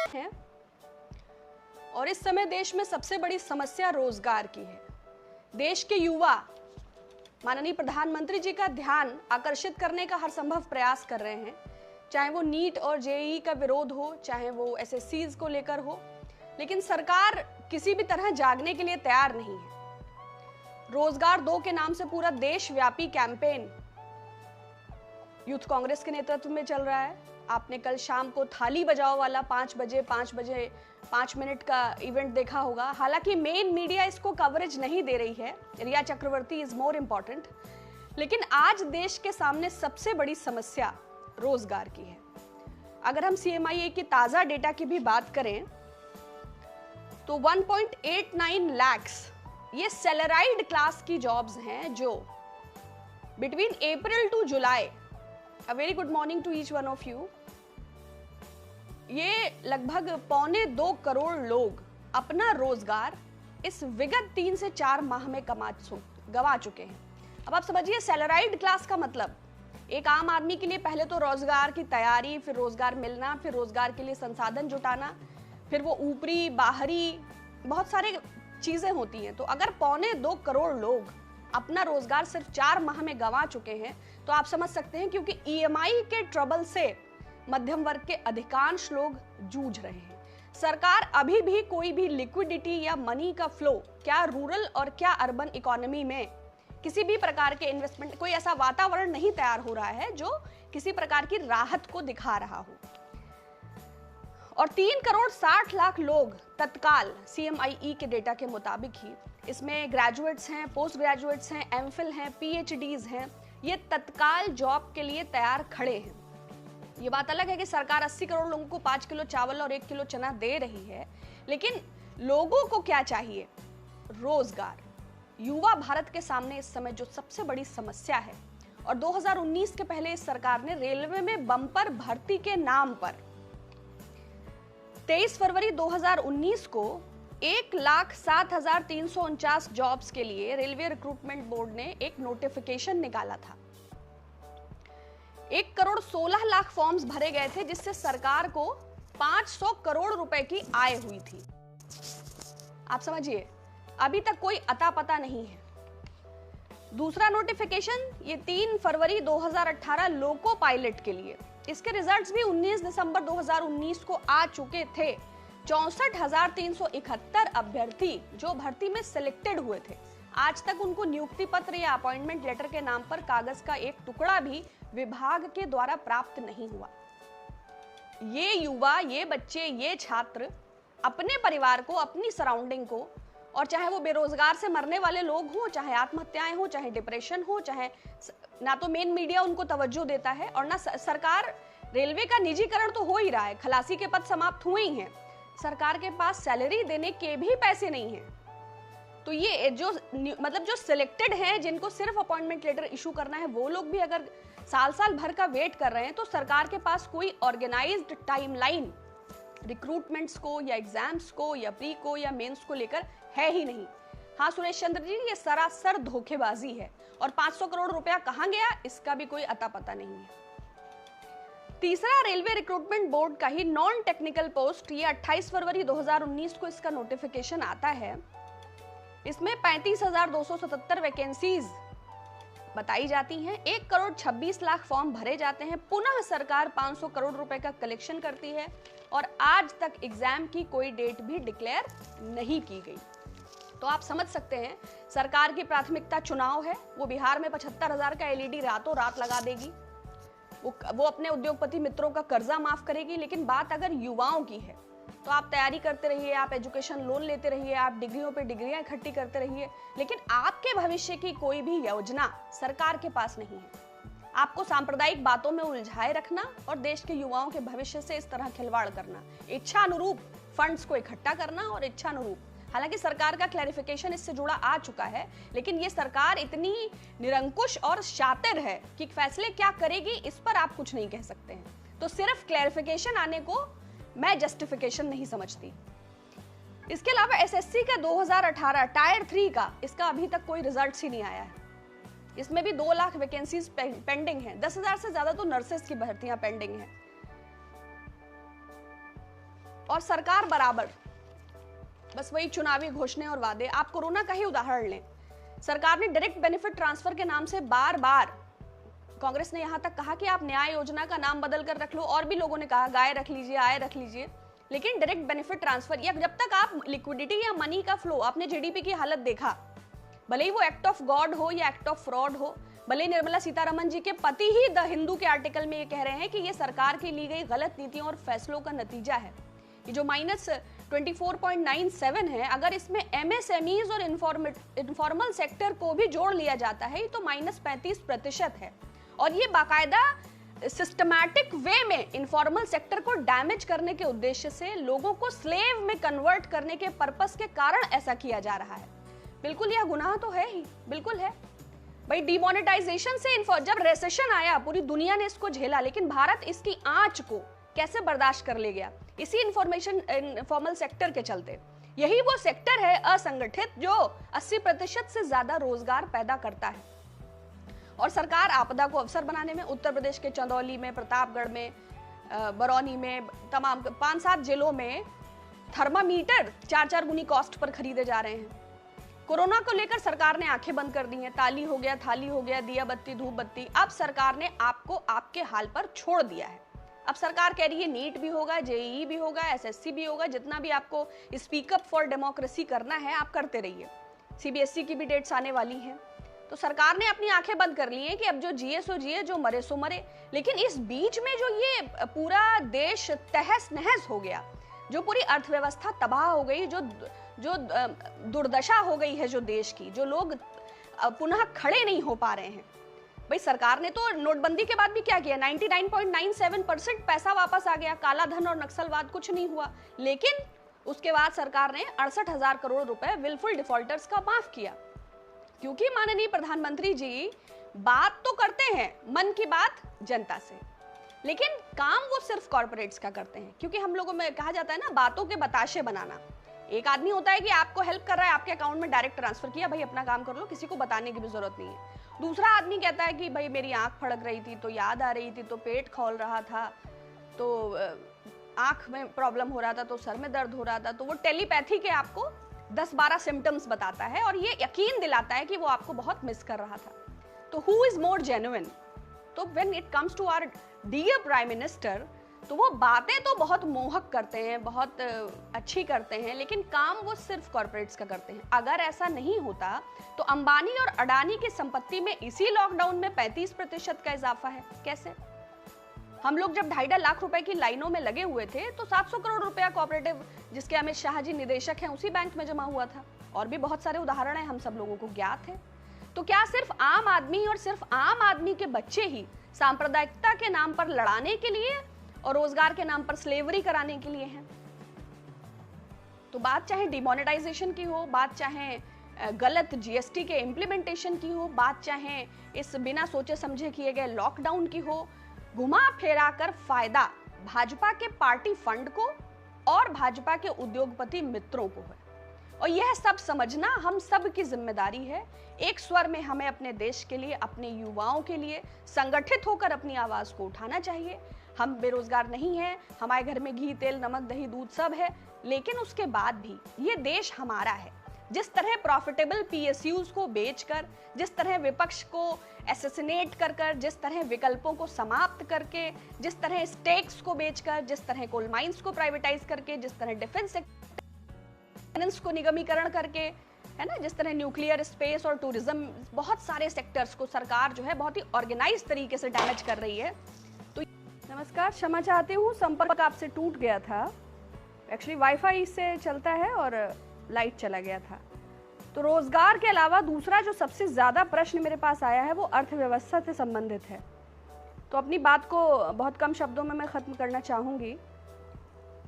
हैं और इस समय देश में सबसे बड़ी समस्या रोजगार की है। देश के युवा माननीय प्रधानमंत्री जी का ध्यान आकर्षित करने का हर संभव प्रयास कर रहे हैं, चाहे वो नीट और जेईई का विरोध हो, चाहे वो एसएससीज को लेकर हो, लेकिन सरकार किसी भी तरह जागने के लिए तैयार नहीं है। रोजगार 2 के नाम से पूरा देशव्यापी कैंपेन यूथ कांग्रेस के नेतृत्व में चल रहा है। आपने कल शाम को थाली बजाओ वाला 5 बजे 5 मिनट का इवेंट देखा होगा। हालांकि मेन मीडिया इसको कवरेज नहीं दे रही है, रिया चक्रवर्ती इज मोर इम्पोर्टेंट, लेकिन आज देश के सामने सबसे बड़ी समस्या रोजगार की है। अगर हम CMIA की ताजा डेटा की भी बात करें तो 1.89 लाख ये सैलराइड क्लास की जॉब्स हैं जो between April to July, a very good morning to each one of you, ये लगभग 1.25 करोड़ लोग अपना रोजगार इस विगत 3 से 4 माह में गवा चुके हैं। अब आप समझिए सैलराइड क्लास का मतलब एक आम आदमी के लिए पहले तो रोजगार की तैयारी, फिर रोजगार मिलना, फिर रोजगार के लिए संसाधन जुटाना, फिर वो ऊपरी बाहरी बहुत सारे चीजें होती हैं। तो अगर 1.25 करोड़ लोग अपना रोजगार सिर्फ 4 माह में गंवा चुके हैं तो आप समझ सकते हैं, क्योंकि EMI के ट्रबल से मध्यम वर्ग के अधिकांश लोग जूझ रहे हैं। सरकार अभी भी कोई भी लिक्विडिटी या मनी का फ्लो, क्या रूरल और क्या अर्बन इकोनॉमी में किसी भी प्रकार के इन्वेस्टमेंट, कोई ऐसा वातावरण नहीं तैयार हो रहा है जो किसी प्रकार की राहत को दिखा रहा हो। और 3 करोड़ 60 लाख लोग तत्काल CMIE के डेटा के मुताबिक ही, इसमें ग्रेजुएट्स हैं, पोस्ट ग्रेजुएट्स हैं, MPhil हैं, PhDs हैं, ये तत्काल जॉब के लिए तैयार खड़े हैं। ये बात अलग है कि सरकार 80 करोड़ लोगों को 5 किलो चावल और 1 किलो चना दे रही है, लेकिन लोगों को क्या चाहिए? रोजगार। युवा भारत के सामने इस समय जो सबसे बड़ी समस्या है, और 2019 के पहले इस सरकार ने रेलवे में बम्पर भर्ती के नाम पर 23 फरवरी 2019 को 1,07,349 जॉब्स के लिए रेलवे रिक्रूटमेंट बोर्ड ने एक नोटिफिकेशन निकाला था। 1 करोड़ 16 लाख फॉर्म्स भरे गए थे, जिससे सरकार को 500 करोड़ रुपए की आय हुई थी। आप समझिए, अभी तक कोई अता पता नहीं है। दूसरा नोटिफिकेशन ये 3 फरवरी 2018 लोको पायलट के लिए, इसके रिजल्ट्स भी 19 दिसंबर 2019 को आ चुके थे। 64,371 अभ्यर्थी जो भर्ती में सिलेक्टेड हुए थे, आज तक उनको नियुक्ति पत्र या अपॉइंटमेंट लेटर के नाम पर कागज का एक टुकड़ा भी विभाग के द्वारा प्राप्त नहीं हुआ। ये युवा, ये बच्चे, ये छात्र अपने परिवार को, अपनी सराउंडिंग को, और चाहे वो बेरोजगार से मरने वाले लोग हों, चाहे आत्महत्याएं हो, चाहे डिप्रेशन हो, चाहे ना तो मेन मीडिया उनको तवज्जो देता है और ना सरकार। रेलवे का निजीकरण तो हो ही रहा है, खलासी के पद समाप्त हुए ही हैं, सरकार के पास सैलरी देने के भी पैसे नहीं हैं। तो ये जो सिलेक्टेड हैं, जिनको सिर्फ अपॉइंटमेंट लेटर इशू करना है, वो लोग भी अगर साल भर का वेट कर रहे हैं तो सरकार के पास कोई ऑर्गेनाइज्ड टाइमलाइन रिक्रूटमेंट्स को या एग्जाम्स को या प्री को या मेंस को लेकर है ही नहीं। हाँ सुरेश चंद्र जी, ये सरासर धोखेबाजी है, और 500 करोड़ रुपया कहां गया इसका भी कोई अता पता नहीं है। तीसरा, रेलवे रिक्रूटमेंट बोर्ड का ही नॉन टेक्निकल पोस्ट, ये 28 फरवरी 2019 को इसका नोटिफिकेशन आता है। इसमें 35,277 वैकेंसीज बताई जाती हैं, 1 करोड़ 26 लाख फॉर्म भरे जाते हैं, पुनः सरकार 500 करोड़ रुपए का कलेक्शन करती है, और आज तक एग्जाम की कोई डेट भी डिक्लेयर नहीं की गई। तो आप समझ सकते हैं, सरकार की प्राथमिकता चुनाव है। वो बिहार में 75,000 का LED रातों रात लगा देगी, वो अपने उद्योगपति मित्रों का कर्जा माफ करेगी, लेकिन बात अगर युवाओं की है तो आप तैयारी करते रहिए, आप एजुकेशन लोन लेते रहिए, आप डिग्रियों पे डिग्रियां इकट्ठी करते रहिए, लेकिन आपके भविष्य की कोई भी योजना सरकार के पास नहीं है। आपको सांप्रदायिक बातों में उलझाए रखना और देश के युवाओं के भविष्य से इस तरह खिलवाड़ करना, इच्छा अनुरूप फंड्स को इकट्ठा करना और इच्छा अनुरूप, हालांकि सरकार का क्लैरिफिकेशन इससे जुड़ा आ चुका है, लेकिन ये सरकार इतनी निरंकुश और शातिर है कि फैसले क्या करेगी इस पर आप कुछ नहीं कह सकते हैं। तो सिर्फ क्लैरिफिकेशन आने को मैं जस्टिफिकेशन नहीं समझती। इसके अलावा एसएससी का 2018 टायर 3 का, इसका अभी तक कोई रिजल्ट ही नहीं आया है। इसमें भी 2 लाख वैकेंसीज पेंडिंग है, 10,000 से ज्यादा तो नर्सेस की भर्तियां पेंडिंग है। और सरकार बराबर बस वही चुनावी घोषणे और वादे। आप कोरोना का ही उदाहरण लें, सरकार ने डायरेक्ट बेनिफिट ट्रांसफर के नाम से बार बार, कांग्रेस ने यहां तक कहा कि आप न्याय योजना का नाम बदल कर रख लो, और भी लोगों ने कहा गाय रख लीजिए, आय रख लीजिए, लेकिन डायरेक्ट बेनिफिट ट्रांसफर, या जब तक आप लिक्विडिटी या मनी का फ्लो, आपने जीडीपी की हालत देखा, भले ही वो एक्ट ऑफ गॉड हो या एक्ट ऑफ फ्रॉड हो, भले निर्मला सीतारमण जी के पति ही द हिंदू के आर्टिकल में ये कह रहे हैं कि ये सरकार की ली गई गलत नीतियों और फैसलों का नतीजा है। ये जो -24.97 है, अगर इसमें एमएसएमईज और इनफॉर्मल सेक्टर को भी जोड़ लिया जाता है तो -35% है। और ये बाकायदा सिस्टमैटिक वे में इनफॉर्मल सेक्टर को डैमेज करने के उद्देश्य से, लोगों को स्लेव में कन्वर्ट करने के पर्पस के कारण ऐसा किया जा रहा है। बिल्कुल यह गुनाह तो है ही, बिल्कुल है भाई। डिमोनेटाइजेशन से जब रेसेशन आया, पूरी दुनिया ने इसको झेला, लेकिन भारत इसकी आंच को कैसे बर्दाश्त कर ले गया? इसी इनफॉर्मल सेक्टर के चलते। यही वो सेक्टर है असंगठित जो 80% से ज्यादा रोजगार पैदा करता है। और सरकार आपदा को अवसर बनाने में उत्तर प्रदेश के चंदौली में, प्रतापगढ़ में, बरौनी में, तमाम 5-7 जिलों में थर्मामीटर 4-4 गुनी कॉस्ट पर खरीदे जा रहे हैं। कोरोना को लेकर सरकार ने आंखें बंद कर दी हैं। ताली हो गया, थाली हो गया, दिया बत्ती, धूप बत्ती। अब सरकार ने आपको आपके हाल पर छोड़ दिया है। अब सरकार कह रही है नीट भी होगा, जेईई भी होगा, एसएससी भी होगा, जितना भी आपको स्पीकअप फॉर डेमोक्रेसी करना है आप करते रहिए। सीबीएसई की भी डेट्स आने वाली हैं। तो सरकार ने अपनी आंखें बंद कर ली हैं कि अब जो जिए सो जिए, जो मरे सो मरे। लेकिन इस बीच में जो ये पूरा देश तहस नहस हो गया, जो पूरी अर्थव्यवस्था तबाह हो गई, जो दुर्दशा हो गई है जो देश की, जो लोग पुनः खड़े नहीं हो पा रहे हैं। भाई सरकार ने तो नोटबंदी के बाद भी क्या किया? 99.97% पैसा वापस आ गया, काला धन और नक्सलवाद कुछ नहीं हुआ। लेकिन उसके बाद सरकार ने 68,000 करोड़ रुपए विलफुल डिफॉल्टर्स का माफ किया, क्योंकि माननीय प्रधानमंत्री जी बात तो करते हैं, मन की बात जनता से, लेकिन काम वो सिर्फ कॉर्पोरेट्स का करते हैं। क्योंकि हम लोगों में कहा जाता है ना, बातों के बताशे बनाना। एक आदमी होता है कि आपको हेल्प कर रहा है, आपके अकाउंट में डायरेक्ट ट्रांसफर किया, भाई अपना काम कर लो, किसी को बताने की भी जरूरत नहीं है। दूसरा आदमी कहता है कि भाई मेरी आंख फड़क रही थी तो याद आ रही थी, तो पेट खौल रहा था, तो आंख में प्रॉब्लम हो रहा था, तो सर में दर्द हो रहा था, तो वो टेलीपैथी के आपको 10-12 सिम्टम्स बताता है और ये यकीन दिलाता है कि वो आपको बहुत मिस कर रहा था। तो हु इज मोर जेन्युइन? तो when it comes to our dear prime minister, तो वो बातें तो बहुत मोहक करते हैं, बहुत अच्छी करते हैं, लेकिन काम वो सिर्फ कॉर्पोरेट्स का करते हैं। अगर ऐसा नहीं होता तो अंबानी और अडानी की संपत्ति में इसी लॉकडाउन में 35% का इजाफा है। कैसे? हम लोग जब 2.5 लाख रुपए की लाइनों में लगे हुए थे तो 700 करोड़ रुपया कोऑपरेटिव, जिसके अमित शाह जी निदेशक हैं, उसी बैंक में जमा हुआ था। और भी बहुत सारे उदाहरण हैं, हम सब लोगों को ज्ञात है। तो क्या सिर्फ आम आदमी और सिर्फ आम आदमी के बच्चे ही सांप्रदायिकता के नाम पर लड़ाने के लिए और रोजगार के नाम पर स्लेवरी कराने के लिए हैं? तो बात चाहे डिमोनेटाइजेशन की हो, बात चाहे गलत जीएसटी के इम्प्लीमेंटेशन की हो, बात चाहे इस बिना सोचे समझे किए गए लॉकडाउन की हो, घुमा फेरा कर फायदा भाजपा के पार्टी फंड को और भाजपा के उद्योगपति मित्रों को है। और यह सब समझना हम सब की जिम्मेदारी है। एक स्वर में हमें अपने देश के लिए, अपने युवाओं के लिए संगठित होकर अपनी आवाज को उठाना चाहिए। हम बेरोजगार नहीं हैं, हमारे घर में घी, तेल, नमक, दही, दूध सब है, लेकिन उसके बाद भी ये देश हमारा है। जिस तरह प्रॉफिटेबल पीएसयूज को बेचकर, जिस तरह विपक्ष को एसेसिनेट कर कर, जिस तरह विकल्पों को समाप्त करके, जिस तरह स्टेक्स को बेचकर, जिस तरह कोल माइंस को प्राइवेटाइज करके, जिस तरह डिफेंस को निगमीकरण करके, है ना, जिस तरह न्यूक्लियर, स्पेस और टूरिज्म, बहुत सारे सेक्टर्स को सरकार जो है बहुत ही ऑर्गेनाइज तरीके से डैमेज कर रही है। तो नमस्कार, क्षमा चाहती हूँ, संपर्क आपसे टूट गया था। एक्चुअली वाईफाई से चलता है और लाइट चला गया था। तो रोजगार के अलावा दूसरा जो सबसे ज्यादा प्रश्न मेरे पास आया है वो अर्थव्यवस्था से संबंधित है। तो अपनी बात को बहुत कम शब्दों में मैं खत्म करना चाहूंगी।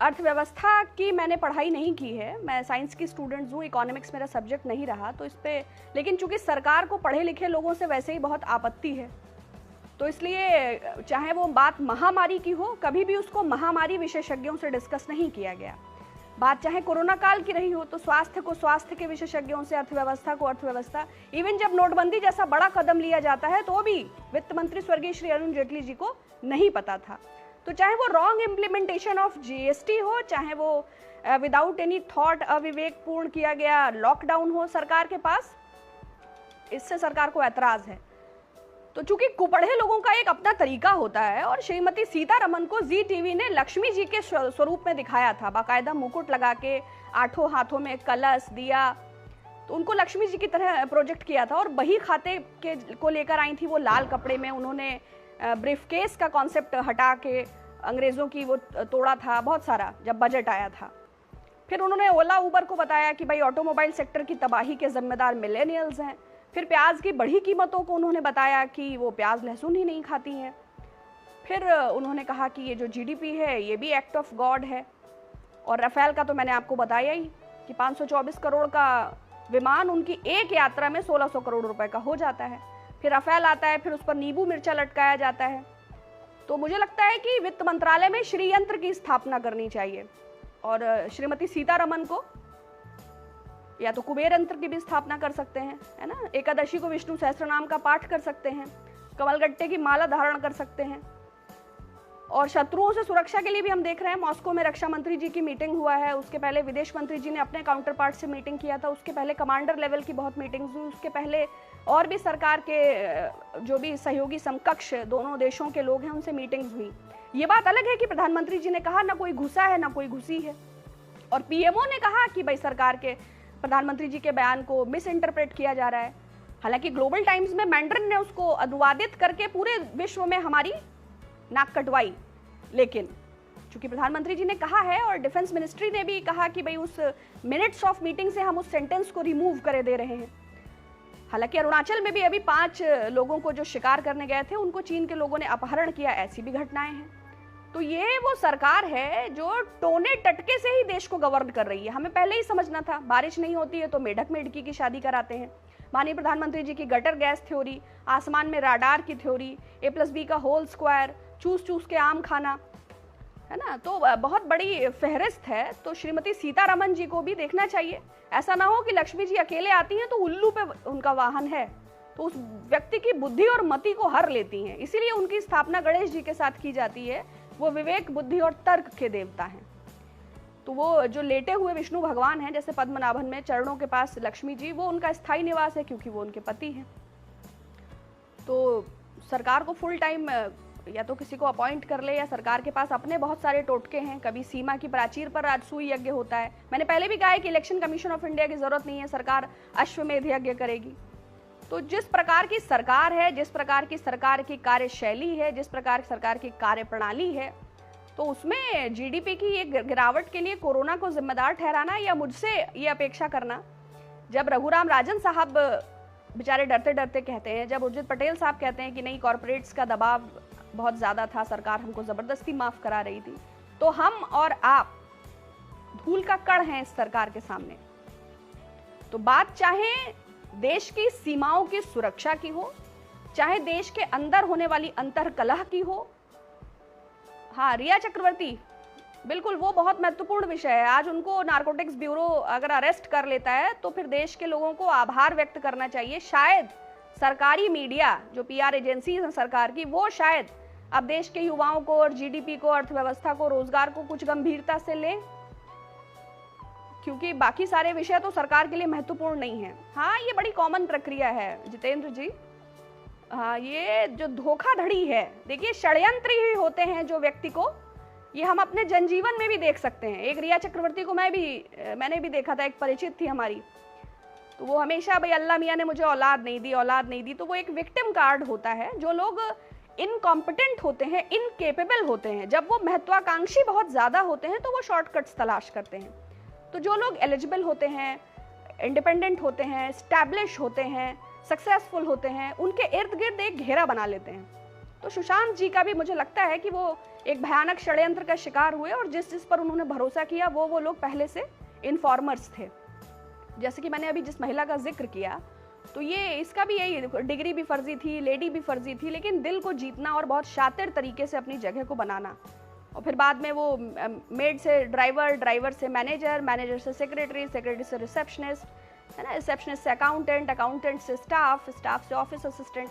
अर्थव्यवस्था की मैंने पढ़ाई नहीं की है, मैं साइंस की स्टूडेंट हूँ, इकोनॉमिक्स मेरा सब्जेक्ट नहीं रहा, तो इस पे, लेकिन चूंकि सरकार को पढ़े लिखे लोगों से वैसे ही बहुत आपत्ति है, तो इसलिए चाहे वो बात महामारी की हो, कभी भी उसको महामारी विशेषज्ञों से डिस्कस नहीं किया गया। बात चाहे कोरोना काल की रही हो तो स्वास्थ्य को स्वास्थ्य के विशेषज्ञों से, अर्थव्यवस्था को अर्थव्यवस्था, इवन जब नोटबंदी जैसा बड़ा कदम लिया जाता है तो भी वित्त मंत्री स्वर्गीय श्री अरुण जेटली जी को नहीं पता था। तो तो चाहे वो रॉन्ग इम्प्लीमेंटेशन ऑफ जीएसटी हो, चाहे वो विदाउट एनी थॉट अविवेकपूर्ण किया गया लॉकडाउन हो सरकार के पास, इससे सरकार को ऐतराज है। तो चूंकि कुपढ़े लोगों का एक अपना तरीका होता है और श्रीमती सीतारमन को जी टीवी ने लक्ष्मी जी के स्वरूप में दिखाया था, बाकायदा मुकुट लगा के, आठों हाथों में कलश दिया, तो उनको लक्ष्मी जी की तरह प्रोजेक्ट किया था। और बही खाते के को लेकर आई थी वो लाल कपड़े में, उन्होंने ब्रीफकेस का कॉन्सेप्ट हटा के अंग्रेजों की वो तोड़ा था बहुत सारा जब बजट आया था। फिर उन्होंने ओला उबर को बताया कि भाई ऑटोमोबाइल सेक्टर की तबाही के जिम्मेदार मिलेनियल्स हैं। फिर प्याज की बढ़ी कीमतों को उन्होंने बताया कि वो प्याज लहसुन ही नहीं खाती हैं। फिर उन्होंने कहा कि ये जो जीडीपी है ये भी एक्ट ऑफ गॉड है। और राफेल का तो मैंने आपको बताया ही कि 524 करोड़ का विमान उनकी एक यात्रा में 1600 करोड़ रुपए का हो जाता है। फिर राफेल आता है, फिर उस पर नींबू मिर्चा लटकाया जाता है। तो मुझे लगता है कि वित्त मंत्रालय में श्री यंत्र की स्थापना करनी चाहिए और श्रीमती सीतारमन को या तो कुबेर यंत्र की भी स्थापना कर सकते हैं, है ना। एकादशी को विष्णु सहस्त्रनाम का पाठ कर सकते हैं, कमलगट्टे की माला धारण कर सकते हैं। और शत्रुओं से सुरक्षा के लिए भी हम देख रहे हैं, मॉस्को में रक्षा मंत्री जी की मीटिंग हुआ है, उसके पहले विदेश मंत्री जी ने अपने काउंटर पार्ट से मीटिंग किया था, उसके पहले कमांडर लेवल की बहुत मीटिंग्स हुई, उसके पहले और भी सरकार के जो भी सहयोगी समकक्ष दोनों देशों के लोग हैं उनसे मीटिंग्स हुई। ये बात अलग है कि प्रधानमंत्री जी ने कहा ना कोई घुसा है ना कोई घुसी है, और पीएमओ ने कहा कि भाई सरकार के प्रधानमंत्री जी के बयान को मिस इंटरप्रेट किया जा रहा है। हालांकि ग्लोबल टाइम्स में मैंड्रिन ने उसको अनुवादित करके पूरे विश्व में हमारी नाक कटवाई, लेकिन चूंकि प्रधानमंत्री जी ने कहा है और डिफेंस मिनिस्ट्री ने भी कहा कि भाई उस मिनट्स ऑफ मीटिंग से हम उस सेंटेंस को रिमूव करे दे रहे हैं। हालांकि अरुणाचल में भी अभी 5 लोगों को जो शिकार करने गए थे उनको चीन के लोगों ने अपहरण किया, ऐसी भी घटनाएं हैं। तो ये वो सरकार है जो टोने टटके से ही देश को गवर्न कर रही है। हमें पहले ही समझना था, बारिश नहीं होती है तो मेढक मेढकी की शादी कराते हैं। माननीय प्रधानमंत्री जी की गटर गैस थ्योरी, आसमान में राडार की थ्योरी, A+B का होल स्क्वायर, चूस चूस के आम खाना, है ना। तो बहुत बड़ी फहरिस्त है। तो श्रीमती सीतारमन जी को भी देखना चाहिए, ऐसा ना हो कि लक्ष्मी जी अकेले आती हैं तो उल्लू पे उनका वाहन है, तो उस व्यक्ति की बुद्धि और मति को हर लेती हैं। इसीलिए उनकी स्थापना गणेश जी के साथ की जाती है। वो विवेक, बुद्धि और तर्क के देवता हैं। तो वो जो लेटे हुए विष्णु भगवान हैं, जैसे पद्मनाभन में चरणों के पास लक्ष्मी जी, वो उनका स्थायी निवास है क्योंकि वो उनके पति हैं। तो सरकार को फुल टाइम या तो किसी को अपॉइंट कर ले, या सरकार के पास अपने बहुत सारे टोटके हैं। कभी सीमा की प्राचीर पर राजसूय यज्ञ होता है। मैंने पहले भी कहा है कि इलेक्शन कमीशन ऑफ इंडिया की जरूरत नहीं है, सरकार अश्वमेध यज्ञ करेगी। तो जिस प्रकार की सरकार है, जिस प्रकार की सरकार की कार्यशैली है, जिस प्रकार सरकार की कार्यप्रणाली है, तो उसमें जीडीपी की ये गिरावट के लिए कोरोना को जिम्मेदार ठहराना या मुझसे ये अपेक्षा करना, जब रघुराम राजन साहब बेचारे डरते डरते कहते हैं, जब उर्जित पटेल साहब कहते हैं कि नहीं कॉरपोरेट्स का दबाव बहुत ज्यादा था, सरकार हमको जबरदस्ती माफ करा रही थी, तो हम और आप धूल का कण हैं इस सरकार के सामने। तो बात चाहे देश की सीमाओं की सुरक्षा की हो, चाहे देश के अंदर होने वाली अंतर्कलह की हो। हाँ, रिया चक्रवर्ती, बिल्कुल वो बहुत महत्वपूर्ण विषय है। आज उनको नारकोटिक्स ब्यूरो अगर अरेस्ट कर लेता है तो फिर देश के लोगों को आभार व्यक्त करना चाहिए। शायद सरकारी मीडिया, जो पीआर एजेंसी है सरकार की, वो शायद अब देश के युवाओं को और जीडीपी को, अर्थव्यवस्था को, रोजगार को कुछ गंभीरता से लें, क्योंकि बाकी सारे विषय तो सरकार के लिए महत्वपूर्ण नहीं है। हाँ, ये बड़ी कॉमन प्रक्रिया है जितेंद्र जी। हाँ, ये जो धोखाधड़ी है, देखिए षड्यंत्र ही होते हैं जो व्यक्ति को, ये हम अपने जनजीवन में भी देख सकते हैं। एक रिया चक्रवर्ती को मैंने भी देखा था, एक परिचित थी हमारी, तो वो हमेशा भाई अल्लाह मियाँ ने मुझे औलाद नहीं दी, औलाद नहीं दी। तो वो एक विक्टिम कार्ड होता है। जो लोग इनकॉम्पिटेंट होते हैं, इनकेपेबल होते हैं, जब वो महत्वाकांक्षी बहुत ज्यादा होते हैं तो वो शॉर्टकट्स तलाश करते हैं। तो जो लोग एलिजिबल होते हैं, इंडिपेंडेंट होते हैं, स्टैब्लिश होते हैं, सक्सेसफुल होते हैं, उनके इर्द गिर्द एक घेरा बना लेते हैं। तो सुशांत जी का भी मुझे लगता है कि वो एक भयानक षड्यंत्र का शिकार हुए, और जिस पर उन्होंने भरोसा किया वो लोग पहले से इन्फॉर्मर्स थे। जैसे कि मैंने अभी जिस महिला का जिक्र किया, तो ये इसका भी यही, डिग्री भी फर्जी थी, लेडी भी फर्जी थी, लेकिन दिल को जीतना और बहुत शातिर तरीके से अपनी जगह को बनाना, और फिर बाद में वो मेड से ड्राइवर, ड्राइवर से मैनेजर, मैनेजर से सेक्रेटरी, सेक्रेटरी से रिसेप्शनिस्ट, है ना, रिसेप्शनिस्ट से अकाउंटेंट, अकाउंटेंट से स्टाफ, स्टाफ से ऑफिस असिस्टेंट।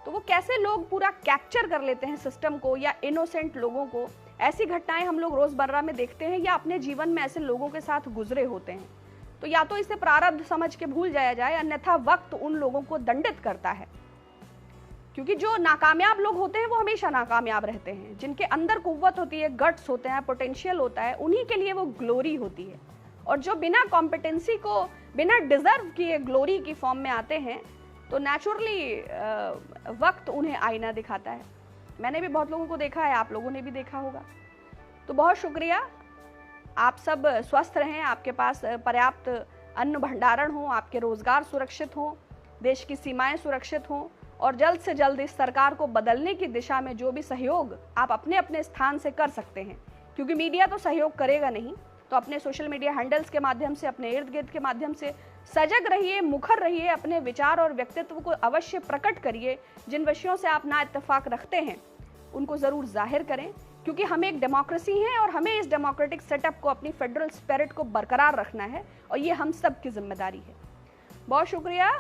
तो वो कैसे लोग पूरा कैप्चर कर लेते हैं सिस्टम को या इनोसेंट लोगों को, ऐसी घटनाएं हम लोग रोजमर्रा में देखते हैं या अपने जीवन में ऐसे लोगों के साथ गुजरे होते हैं। तो या तो इसे प्रारब्ध समझ के भूल जाया जाए, अन्यथा वक्त उन लोगों को दंडित करता है। क्योंकि जो नाकामयाब लोग होते हैं वो हमेशा नाकामयाब रहते हैं, जिनके अंदर कुव्वत होती है, गट्स होते हैं, पोटेंशियल होता है, उन्हीं के लिए वो ग्लोरी होती है। और जो बिना कॉम्पिटेंसी को, बिना डिजर्व किए ग्लोरी की फॉर्म में आते हैं, तो नेचुरली वक्त उन्हें आईना दिखाता है। मैंने भी बहुत लोगों को देखा है, आप लोगों ने भी देखा होगा। तो बहुत शुक्रिया, आप सब स्वस्थ रहें, आपके पास पर्याप्त अन्न भंडारण हो, आपके रोजगार सुरक्षित हो, देश की सीमाएं सुरक्षित हों, और जल्द से जल्द इस सरकार को बदलने की दिशा में जो भी सहयोग आप अपने अपने स्थान से कर सकते हैं, क्योंकि मीडिया तो सहयोग करेगा नहीं, तो अपने सोशल मीडिया हैंडल्स के माध्यम से, अपने इर्द गिर्द के माध्यम से सजग रहिए, मुखर रहिए, अपने विचार और व्यक्तित्व को अवश्य प्रकट करिए। जिन विषयों से आप ना इत्तेफाक रखते हैं उनको जरूर जाहिर करें, क्योंकि हम एक डेमोक्रेसी हैं और हमें इस डेमोक्रेटिक सेटअप को, अपनी फेडरल स्पिरिट को बरकरार रखना है, और ये हम सब की जिम्मेदारी है। बहुत शुक्रिया।